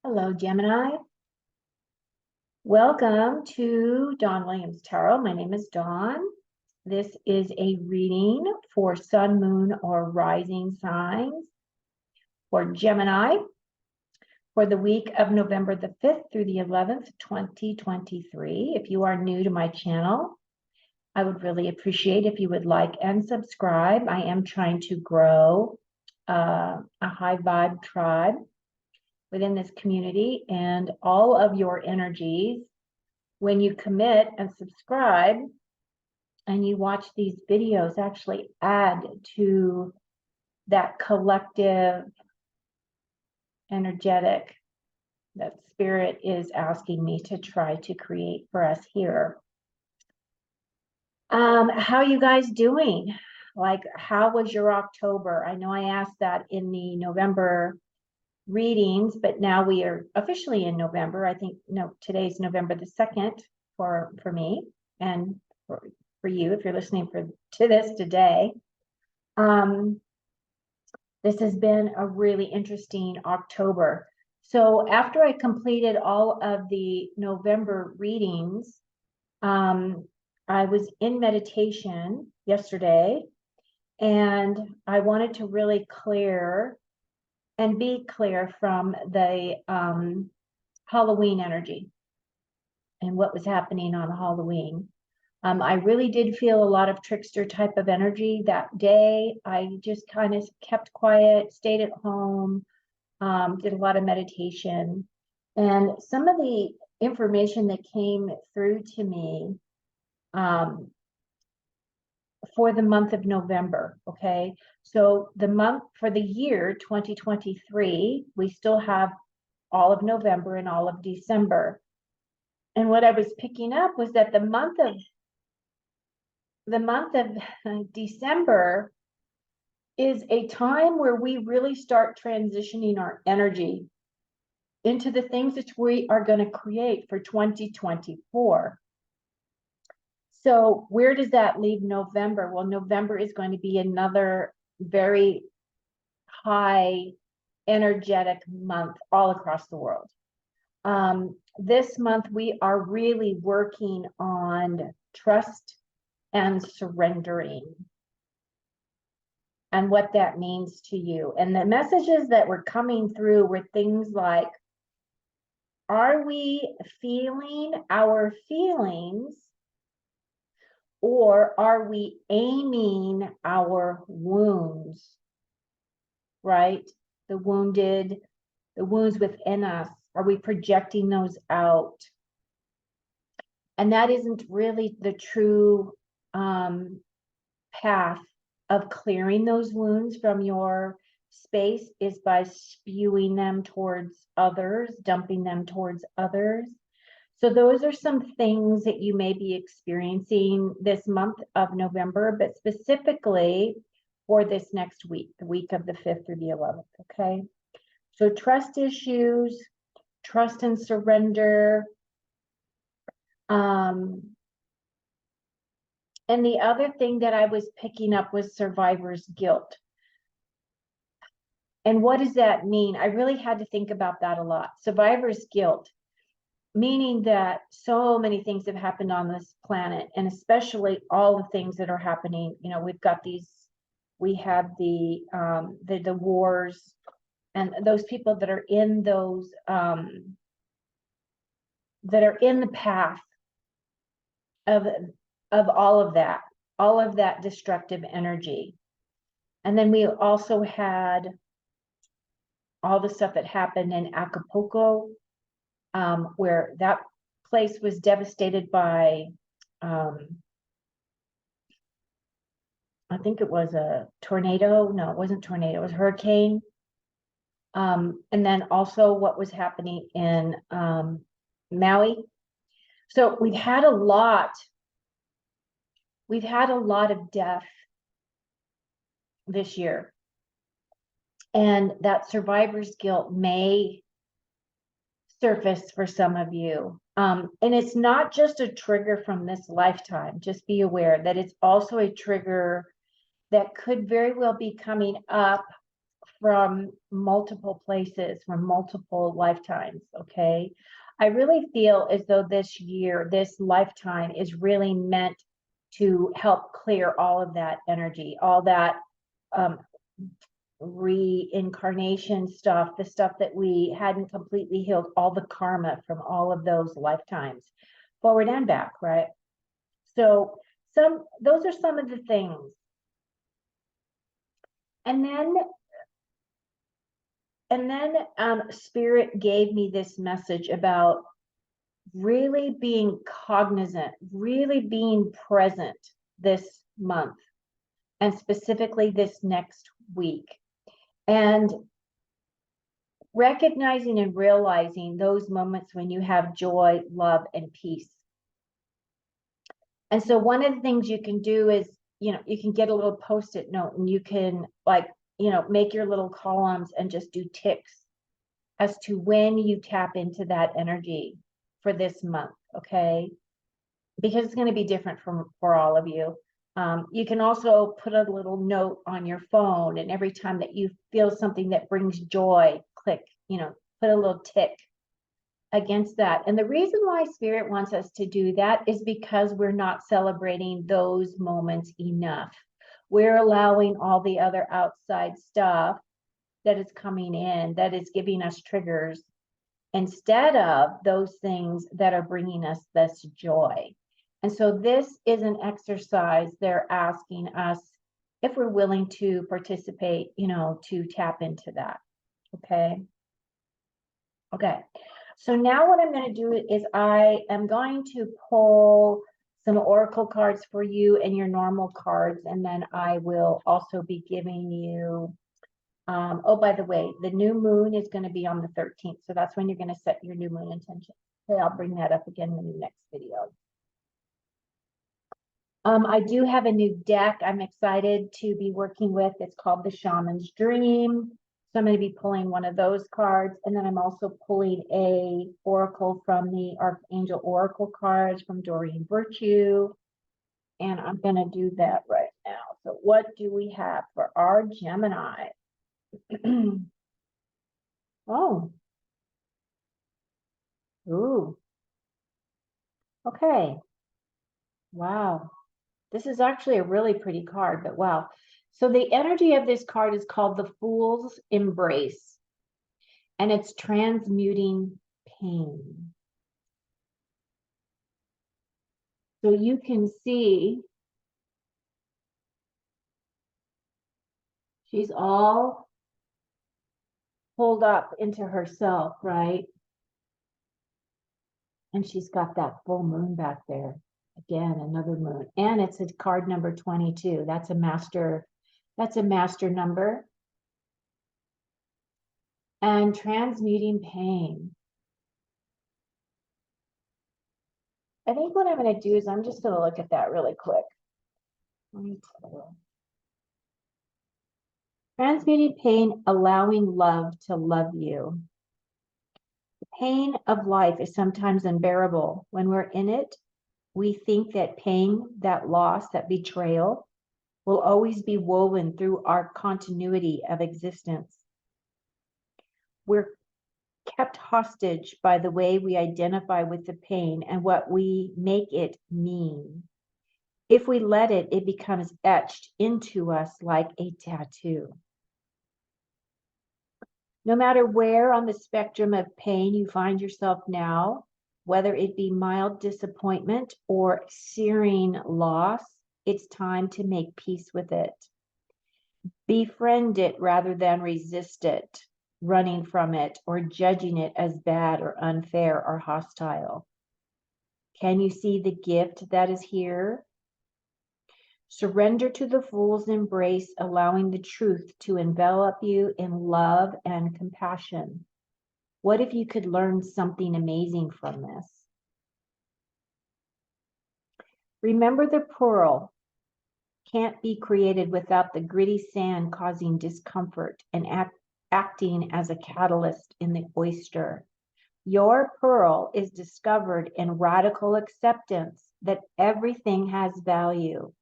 Hello, Gemini. Welcome to Dawn Williams Tarot. My name is Dawn. This is a reading for sun, moon, or rising signs for Gemini for the week of November the 5th through the 11th, 2023. If you are new to my channel, I would really appreciate if you would like and subscribe. I am trying to grow a high vibe tribe within this community, and all of your energies, when you commit and subscribe and you watch these videos, actually add to that collective energetic that spirit is asking me to try to create for us here. How you guys doing? Like, how was your October? I know I asked that in the November readings, but now we are officially in November. I think today's November the 2nd for me and for you if you're listening to this today. This has been a really interesting October. So after I completed all of the November readings, I was in meditation yesterday, and I wanted to really clear and be clear from the Halloween energy and what was happening on Halloween. I really did feel a lot of trickster type of energy that day. I just kind of kept quiet, stayed at home, did a lot of meditation. And some of the information that came through to me for the month of November, okay? So the month for the year 2023, we still have all of November and all of December. And what I was picking up was that the month of December is a time where we really start transitioning our energy into the things that we are going to create for 2024. So where does that leave November? Well, November is going to be another very high energetic month all across the world. This month, we are really working on trust and surrendering and what that means to you. And the messages that were coming through were things like, are we feeling our feelings, or are we aiming our wounds, right? The wounds within us, are we projecting those out? And that isn't really the true path of clearing those wounds from your space, is by spewing them towards others, dumping them towards others. So those are some things that you may be experiencing this month of November, but specifically for this next week, the week of the 5th through the 11th, okay? So trust issues, trust and surrender. And the other thing that I was picking up was survivor's guilt. And what does that mean? I really had to think about that a lot. Survivor's guilt, meaning that so many things have happened on this planet, and especially all the things that are happening. You know, we have the wars, and those people that are in those that are in the path of all of that destructive energy. And then we also had all the stuff that happened in Acapulco, where that place was devastated by, I think it was a tornado. No, it wasn't a tornado, it was a hurricane. And then also what was happening in Maui. So we've had a lot of death this year. And that survivor's guilt may surface for some of you. And it's not just a trigger from this lifetime. Just be aware that it's also a trigger that could very well be coming up from multiple places, from multiple lifetimes, okay? I really feel as though this year, this lifetime is really meant to help clear all of that energy, all that reincarnation stuff, the stuff that we hadn't completely healed, all the karma from all of those lifetimes, forward and back, right? So those are some of the things. And then Spirit gave me this message about really being cognizant, really being present this month, and specifically this next week. And recognizing and realizing those moments when you have joy, love, and peace. And so one of the things you can do is, you can get a little Post-it note, and you can make your little columns and just do ticks as to when you tap into that energy for this month, okay? Because it's going to be different for all of you. You can also put a little note on your phone, and every time that you feel something that brings joy, click, put a little tick against that. And the reason why Spirit wants us to do that is because we're not celebrating those moments enough. We're allowing all the other outside stuff that is coming in, that is giving us triggers, instead of those things that are bringing us this joy. And so this is an exercise they're asking us if we're willing to participate, to tap into that. Okay. So now what I'm going to do is I am going to pull some oracle cards for you and your normal cards, and then I will also be giving you, oh, by the way, the new moon is going to be on the 13th, so that's when you're going to set your new moon intention. Okay, I'll bring that up again in the next video. I do have a new deck I'm excited to be working with. It's called the Shaman's Dream. So I'm going to be pulling one of those cards, and then I'm also pulling a oracle from the Archangel Oracle cards from Doreen Virtue, and I'm going to do that right now. So what do we have for our Gemini? Oh, ooh, okay, wow. This is actually a really pretty card, but wow. So the energy of this card is called the Fool's Embrace, and it's transmuting pain. So you can see she's all pulled up into herself, right? And she's got that full moon back there. Again, another moon. And it's a card number 22. That's a master number. And transmuting pain. I think what I'm going to do is I'm just going to look at that really quick. Transmuting pain, allowing love to love you. The pain of life is sometimes unbearable. When we're in it, we think that pain, that loss, that betrayal will always be woven through our continuity of existence. We're kept hostage by the way we identify with the pain and what we make it mean. If we let it, it becomes etched into us like a tattoo. No matter where on the spectrum of pain you find yourself now, whether it be mild disappointment or searing loss, it's time to make peace with it. Befriend it rather than resist it, running from it or judging it as bad or unfair or hostile. Can you see the gift that is here? Surrender to the Fool's Embrace, allowing the truth to envelop you in love and compassion. What if you could learn something amazing from this? Remember, the pearl can't be created without the gritty sand causing discomfort and acting as a catalyst in the oyster. Your pearl is discovered in radical acceptance that everything has value.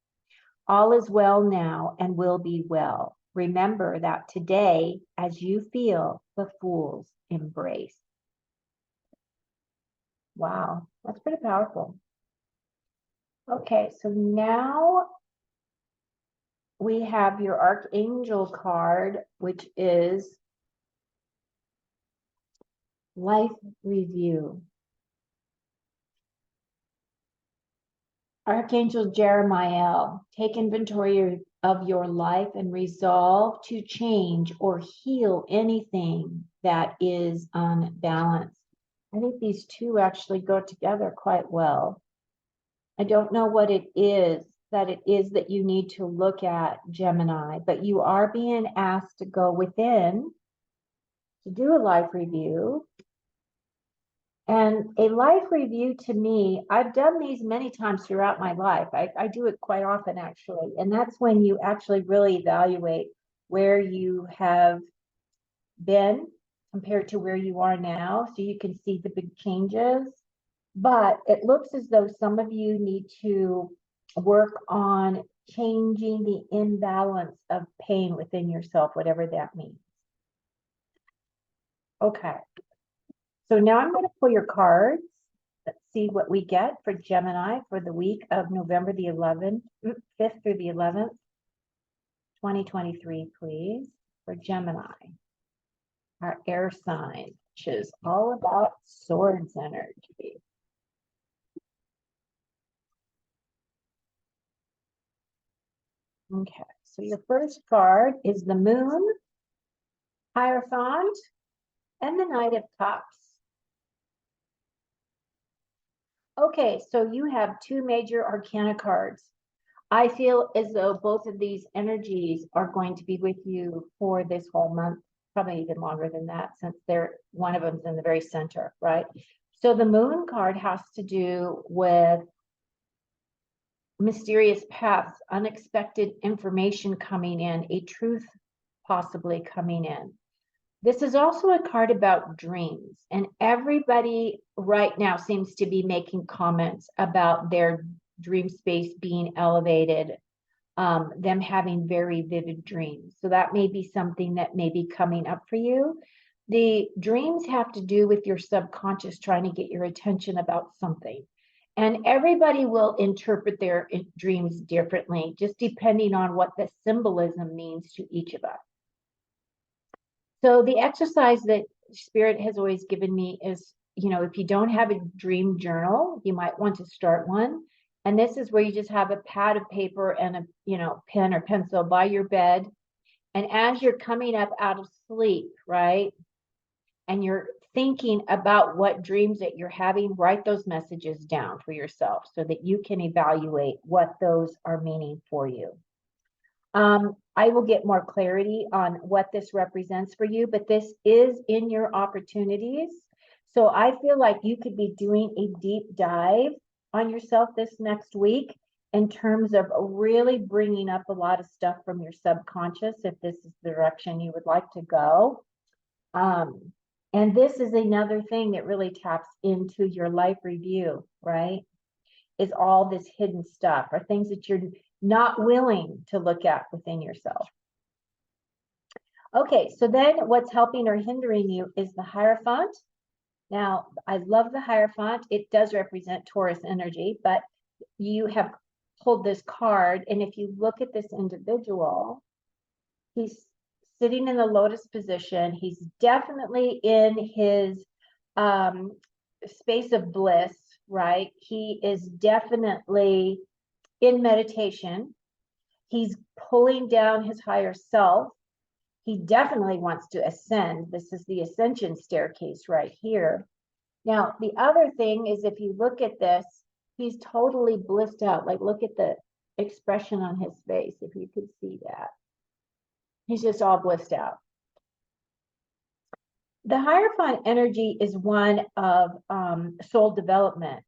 All is well now and will be well. Remember that today, as you feel, the Fool's embrace. Wow, that's pretty powerful. Okay, so now we have your Archangel card, which is Life Review. Archangel Jeremiah, take inventory of your life and resolve to change or heal anything that is unbalanced. I think these two actually go together quite well. I don't know what it is that you need to look at, Gemini, but you are being asked to go within to do a life review. And a life review, to me, I've done these many times throughout my life. I do it quite often, actually. And that's when you actually really evaluate where you have been compared to where you are now, so you can see the big changes. But it looks as though some of you need to work on changing the imbalance of pain within yourself, whatever that means. Okay. So now I'm going to pull your cards. Let's see what we get for Gemini for the week of November the 5th through the 11th, 2023, please, for Gemini, our air sign, which is all about swords energy. Okay, so your first card is the Moon, Hierophant, and the Knight of Cups. Okay, so you have two major arcana cards. I feel as though both of these energies are going to be with you for this whole month, probably even longer than that, since one of them's in the very center, right? So the Moon card has to do with mysterious paths, unexpected information coming in, a truth possibly coming in. This is also a card about dreams, and everybody right now seems to be making comments about their dream space being elevated, them having very vivid dreams. So that may be something that may be coming up for you. The dreams have to do with your subconscious trying to get your attention about something. And everybody will interpret their dreams differently, just depending on what the symbolism means to each of us. So the exercise that Spirit has always given me is, if you don't have a dream journal, you might want to start one. And this is where you just have a pad of paper and a, pen or pencil by your bed. And as you're coming up out of sleep, right, and you're thinking about what dreams that you're having, write those messages down for yourself so that you can evaluate what those are meaning for you. I will get more clarity on what this represents for you, but this is in your opportunities. So I feel like you could be doing a deep dive on yourself this next week in terms of really bringing up a lot of stuff from your subconscious, if this is the direction you would like to go. And this is another thing that really taps into your life review, right? Is all this hidden stuff or things that you're not willing to look at within yourself. Okay, so then what's helping or hindering you is the Hierophant. Now, I love the Hierophant. It does represent Taurus energy, but you have pulled this card, and if you look at this individual, he's sitting in the lotus position. He's definitely in his space of bliss, right? He is definitely in meditation. He's pulling down his higher self. He definitely wants to ascend. This is the ascension staircase right here. Now, the other thing is, if you look at this, he's totally blissed out. Like, look at the expression on his face, if you could see that. He's just all blissed out. The Hierophant energy is one of soul development.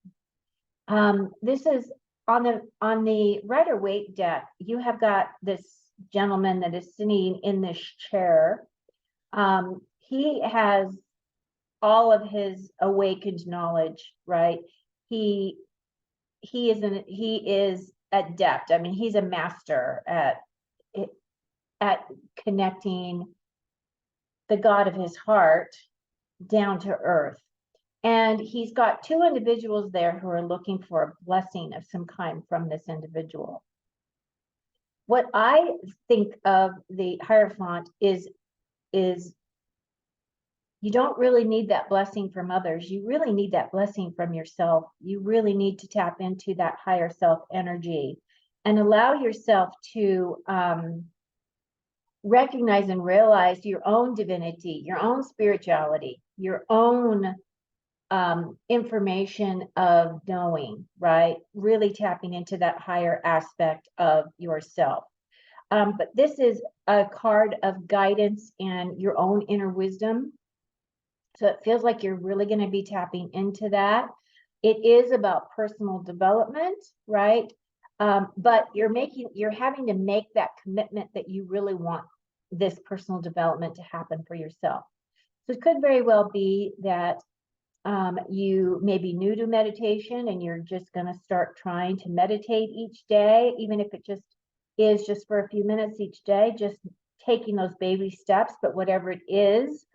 This is on the Rider-Waite deck. You have got this gentleman that is sitting in this chair. He has all of his awakened knowledge, right? He is adept. I mean, he's a master at it, at connecting the God of his heart down to earth. And he's got two individuals there who are looking for a blessing of some kind from this individual. What I think of the Hierophant is you don't really need that blessing from others. You really need that blessing from yourself. You really need to tap into that higher self energy and allow yourself to recognize and realize your own divinity, your own spirituality, your own information of knowing, right? Really tapping into that higher aspect of yourself. But this is a card of guidance and your own inner wisdom. So it feels like you're really going to be tapping into that. It is about personal development, right? But you're having to make that commitment that you really want this personal development to happen for yourself. So it could very well be that you may be new to meditation and you're just going to start trying to meditate each day, even if it just is just for a few minutes each day, just taking those baby steps. But whatever it is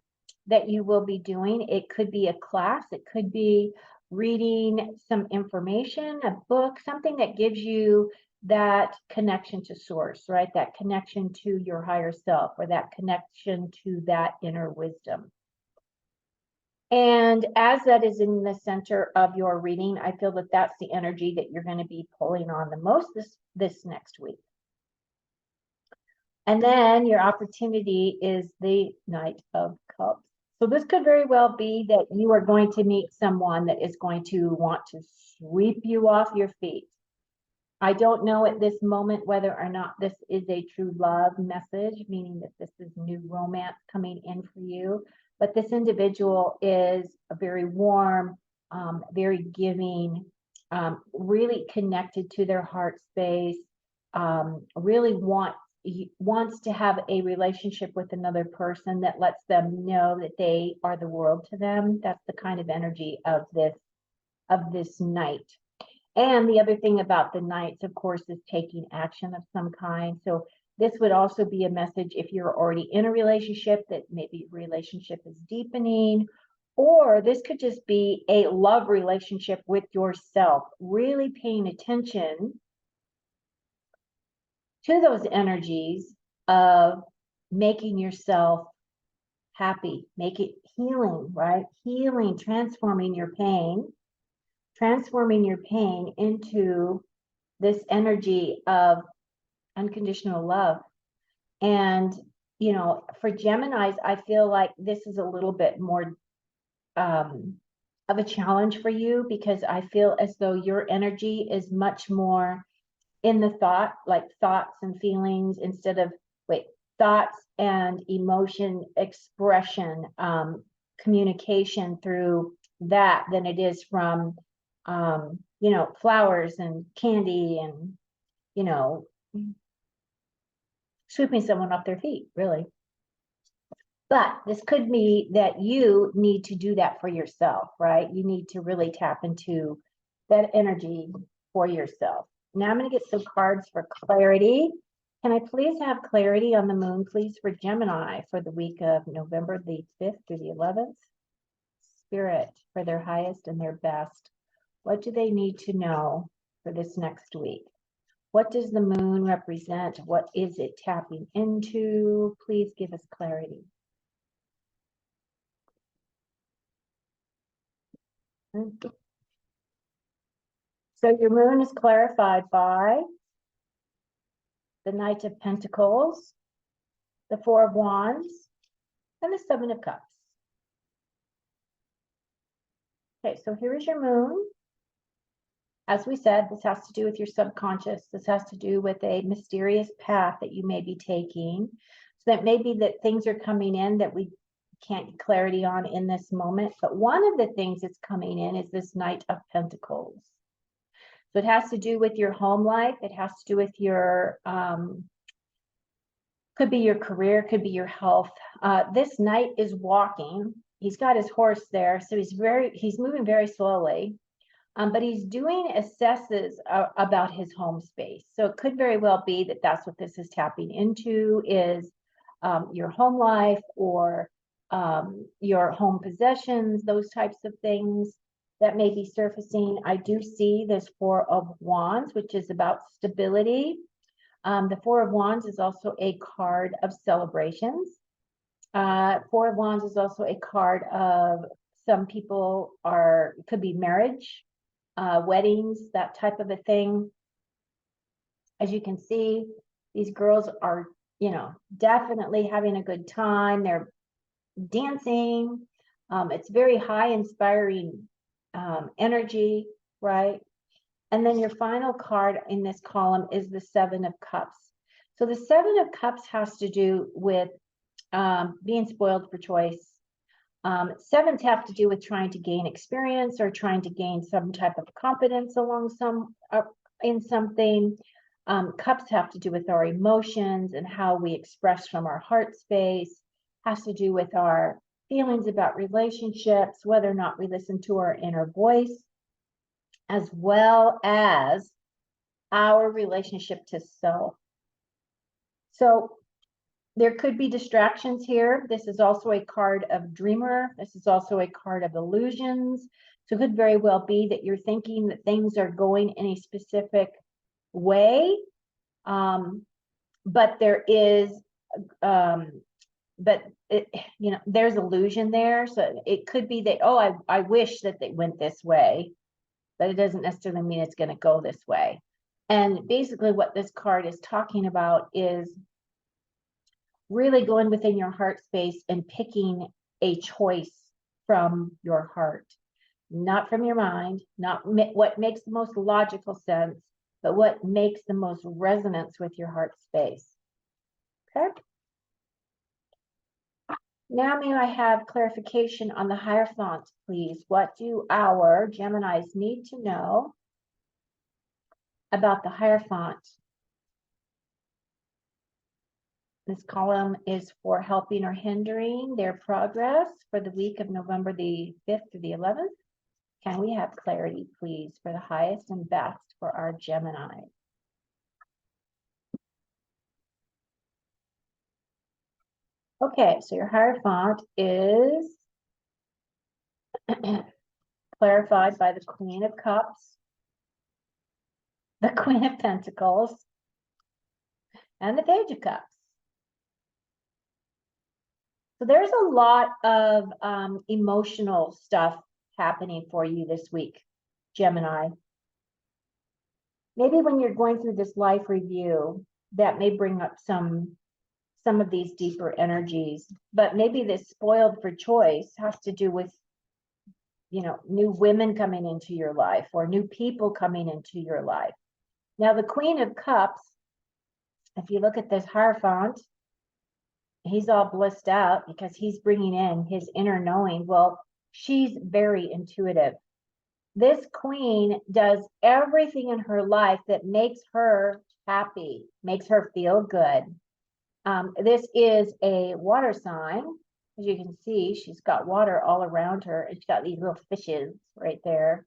that you will be doing, it could be a class, it could be reading some information, a book, something that gives you that connection to source, right? That connection to your higher self, or that connection to that inner wisdom. And as that is in the center of your reading, I feel that that's the energy that you're going to be pulling on the most this next week. And then your opportunity is the Knight of Cups. So this could very well be that you are going to meet someone that is going to want to sweep you off your feet. I don't know at this moment whether or not this is a true love message, meaning that this is new romance coming in for you. But this individual is a very warm, very giving, really connected to their heart space, really wants to have a relationship with another person that lets them know that they are the world to them. That's the kind of energy of this knight. And the other thing about the knights, of course, is taking action of some kind. So this would also be a message if you're already in a relationship, that maybe your relationship is deepening, or this could just be a love relationship with yourself, really paying attention to those energies of making yourself happy, make it healing, right? Healing, transforming your pain into this energy of unconditional love. And, you know, for Geminis, I feel like this is a little bit more of a challenge for you, because I feel as though your energy is much more in the thoughts and feelings, instead of thoughts and emotion expression, communication through that, than it is from you know, flowers and candy and, you know, sweeping someone off their feet, really. But this could be that you need to do that for yourself, right? You need to really tap into that energy for yourself. Now I'm going to get some cards for clarity. Can I please have clarity on the moon, please, for Gemini for the week of November the 5th through the 11th? Spirit, for their highest and their best. What do they need to know for this next week? What does the moon represent? What is it tapping into? Please give us clarity. So your moon is clarified by the Knight of Pentacles, the Four of Wands, and the Seven of Cups. Okay, so here is your moon. As we said, this has to do with your subconscious. This has to do with a mysterious path that you may be taking. So that may be that things are coming in that we can't get clarity on in this moment. But one of the things that's coming in is this Knight of Pentacles. So it has to do with your home life. It has to do with your, could be your career, could be your health. This knight is walking. He's got his horse there, so he's moving very slowly. But he's doing assesses about his home space. So it could very well be that that's what this is tapping into, is your home life, or your home possessions, those types of things that may be surfacing. I do see this Four of Wands, which is about stability. The Four of Wands is also a card of celebrations. Four of Wands is also a card of, some people could be marriage, weddings, that type of a thing. As you can see, these girls are, definitely having a good time. They're dancing. It's very high inspiring energy, right? And then your final card in this column is the Seven of Cups. So the Seven of Cups has to do with being spoiled for choice. Sevens have to do with trying to gain experience, or trying to gain some type of confidence along in something. Cups have to do with our emotions and how we express from our heart space. Has to do with our feelings about relationships, whether or not we listen to our inner voice, as well as our relationship to self. So there could be distractions here. This is also a card of dreamer. This is also a card of illusions. So it could very well be that you're thinking that things are going in a specific way, but there is, there's illusion there. So it could be that, oh, I wish that they went this way, but it doesn't necessarily mean it's going to go this way. And basically what this card is talking about is really going within your heart space and picking a choice from your heart, not from your mind, not what makes the most logical sense, but what makes the most resonance with your heart space. Okay. Now may I have clarification on the Hierophant, please? What do our Geminis need to know about the Hierophant? This column is for helping or hindering their progress for the week of November the 5th to the 11th. Can we have clarity, please, for the highest and best for our Gemini? Okay, so your Hierophant is clarified by the Queen of Cups, the Queen of Pentacles, and the Page of Cups. So there's a lot of emotional stuff happening for you this week, Gemini. Maybe when you're going through this life review, that may bring up some of these deeper energies, but maybe this spoiled for choice has to do with, new women coming into your life, or new people coming into your life. Now, the Queen of Cups, if you look at this Hierophant, he's all blissed out because he's bringing in his inner knowing. Well, she's very intuitive. This queen does everything in her life that makes her happy, makes her feel good. This is a water sign. As you can see, she's got water all around her, and she's got these little fishes right there.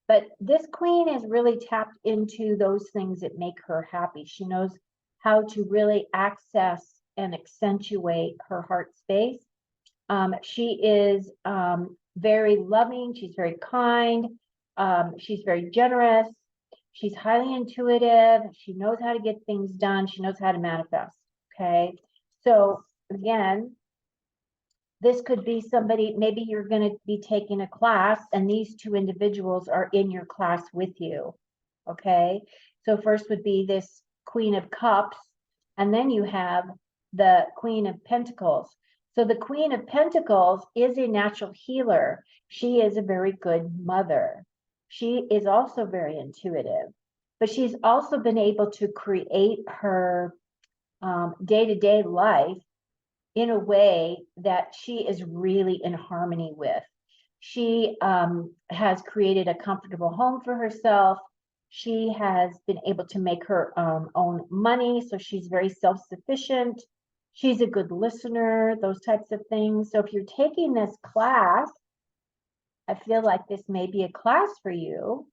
But this queen is really tapped into those things that make her happy. She knows how to really access and accentuate her heart space. She is very loving. She's very kind. She's very generous. She's highly intuitive. She knows how to get things done. She knows how to manifest. Okay. So again, this could be somebody, maybe you're going to be taking a class and these two individuals are in your class with you. Okay. So first would be this Queen of Cups, and then you have the Queen of Pentacles. So the Queen of Pentacles is a natural healer. She is a very good mother. She is also very intuitive, but she's also been able to create her day-to-day life in a way that she is really in harmony with. She has created a comfortable home for herself. She has been able to make her own money, so she's very self-sufficient. She's a good listener, those types of things. So if you're taking this class, I feel like this may be a class for you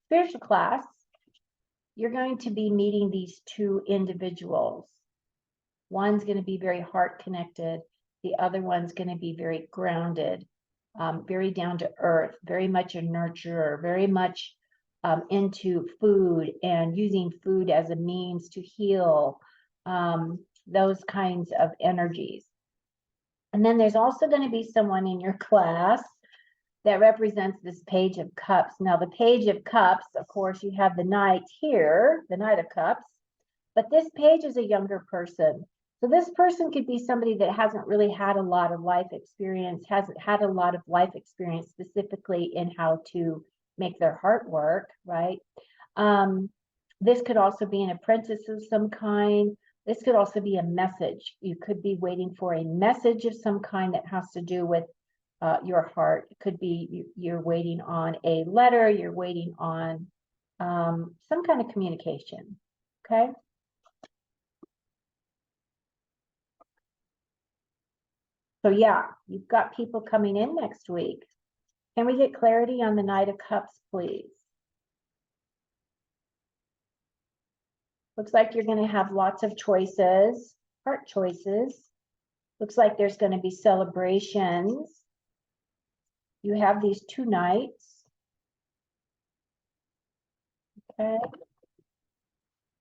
spiritual class, you're going to be meeting these two individuals. One's going to be very heart connected. The other one's going to be very grounded, very down to earth, very much a nurturer, very much into food and using food as a means to heal, those kinds of energies. And then there's also going to be someone in your class that represents this Page of Cups. Now, the Page of Cups, of course, you have the Knight here, the Knight of Cups, but this page is a younger person. So this person could be somebody that hasn't really had a lot of life experience, hasn't had a lot of life experience specifically in how to make their heart work, right? This could also be an apprentice of some kind. This could also be a message. You could be waiting for a message of some kind that has to do with your heart. It could be you're waiting on a letter, you're waiting on some kind of communication, okay? So yeah, you've got people coming in next week. Can we get clarity on the Knight of Cups, please? Looks like you're going to have lots of choices, heart choices. Looks like there's going to be celebrations. You have these two knights. Okay.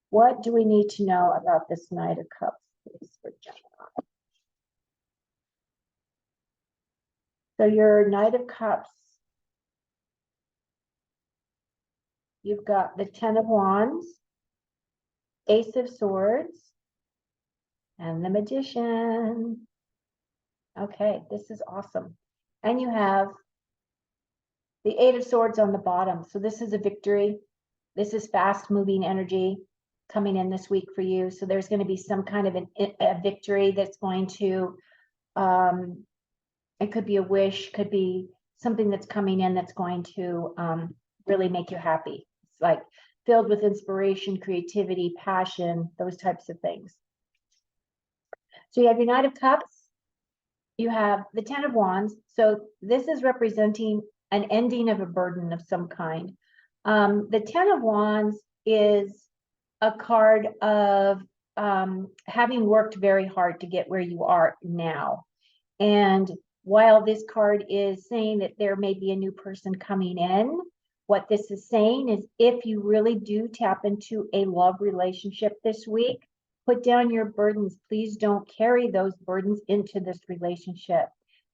What do we need to know about this Knight of Cups, please, for Gemini? So your Knight of Cups, you've got the Ten of Wands, Ace of Swords, and the Magician. Okay, this is awesome. And you have the Eight of Swords on the bottom. So this is a victory. This is fast moving energy coming in this week for you. So there's going to be some kind of a victory that's going to, it could be a wish, could be something that's coming in that's going to really make you happy. It's like filled with inspiration, creativity, passion, those types of things. So you have your Knight of Cups. You have the Ten of Wands. So this is representing an ending of a burden of some kind. The Ten of Wands is a card of having worked very hard to get where you are now. And while this card is saying that there may be a new person coming in, what this is saying is if you really do tap into a love relationship this week, put down your burdens. Please don't carry those burdens into this relationship.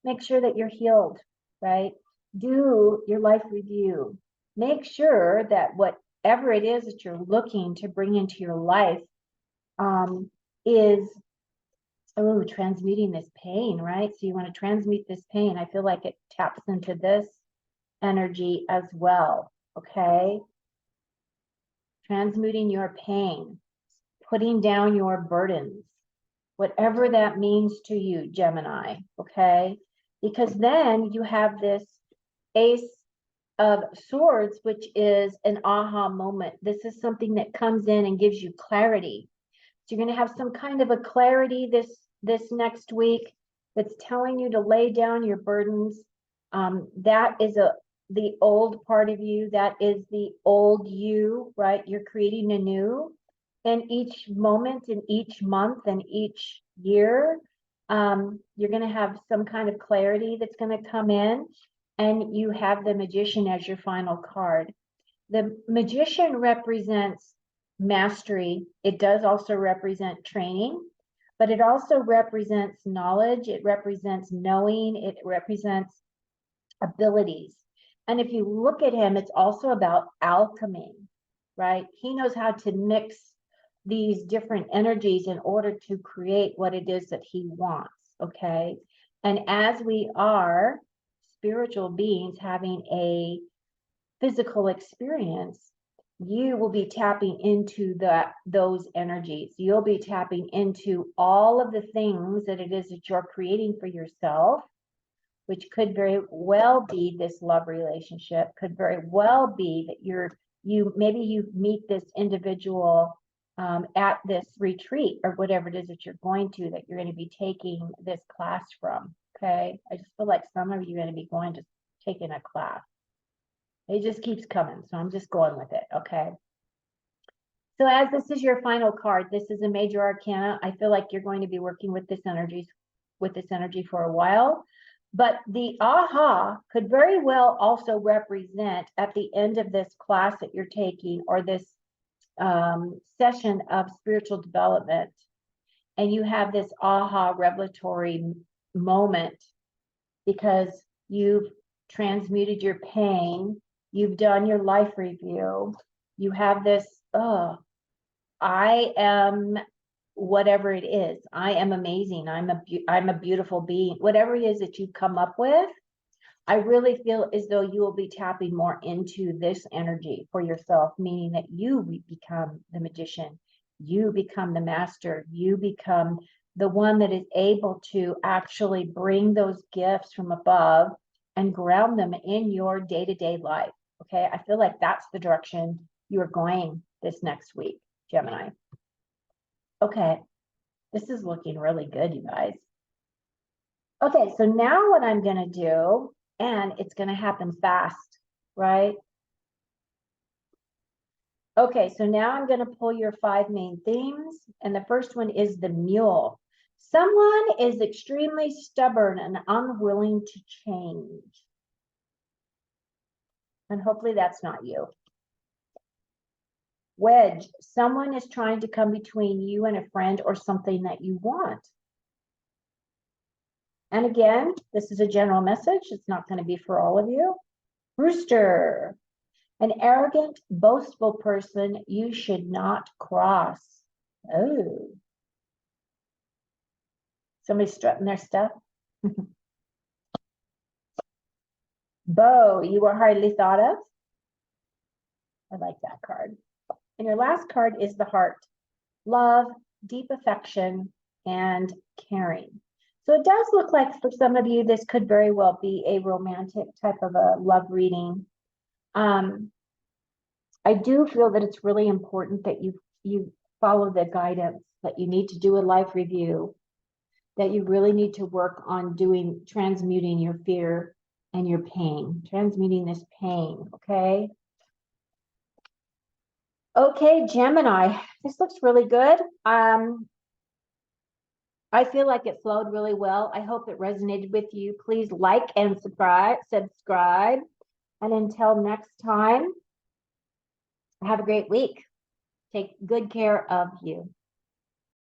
Make sure that you're healed, right? Do your life review. Make sure that whatever it is that you're looking to bring into your life is transmuting this pain, right? So you want to transmute this pain. I feel like it taps into this energy as well, okay? Transmuting your pain, putting down your burdens, whatever that means to you, Gemini, okay? Because then you have this Ace of Swords, which is an aha moment. This is something that comes in and gives you clarity. So you're going to have some kind of a clarity this next week that's telling you to lay down your burdens. That is the old part of you. That is the old you, right? You're creating a new. And each moment, and each month, and each year, you're going to have some kind of clarity that's going to come in. And you have the Magician as your final card. The Magician represents mastery. It does also represent training, but it also represents knowledge. It represents knowing. It represents abilities. And if you look at him, it's also about alchemy, right? He knows how to mix these different energies in order to create what it is that he wants, okay? And as we are spiritual beings having a physical experience, you will be tapping into those energies. You'll be tapping into all of the things that it is that you're creating for yourself, which could very well be this love relationship, could very well be that maybe you meet this individual at this retreat or whatever it is that you're going to be taking this class from, okay? I just feel like some of you are going to be going to taking a class. It just keeps coming. So I'm just going with it. Okay. So as this is your final card, this is a major arcana. I feel like you're going to be working with this energy for a while. But the aha could very well also represent at the end of this class that you're taking, or this session of spiritual development, and you have this aha revelatory moment because you've transmuted your pain, you've done your life review, you have this, I am whatever it is. I am amazing. I'm a beautiful being. Whatever it is that you come up with, I really feel as though you will be tapping more into this energy for yourself, meaning that you become the magician, you become the master, you become the one that is able to actually bring those gifts from above and ground them in your day-to-day life. Okay, I feel like that's the direction you're going this next week, Gemini. Okay, this is looking really good, you guys. Okay, so now what I'm going to do, and it's going to happen fast, right? Okay, so now I'm going to pull your 5 main themes, and the first one is the mule. Someone is extremely stubborn and unwilling to change. And hopefully that's not you. Wedge, someone is trying to come between you and a friend or something that you want. And again, this is a general message. It's not going to be for all of you. Rooster, an arrogant, boastful person you should not cross. Oh. Somebody strutting their stuff. Bow, you are hardly thought of. I like that card. And your last card is the heart. Love, deep affection, and caring. So it does look like for some of you, this could very well be a romantic type of a love reading. I do feel that it's really important that you follow the guidance, that you need to do a life review, that you really need to work on transmuting your fear and your pain, transmuting this pain, okay? Okay, Gemini, this looks really good. I feel like it flowed really well. I hope it resonated with you. Please like and subscribe. And until next time, have a great week. Take good care of you.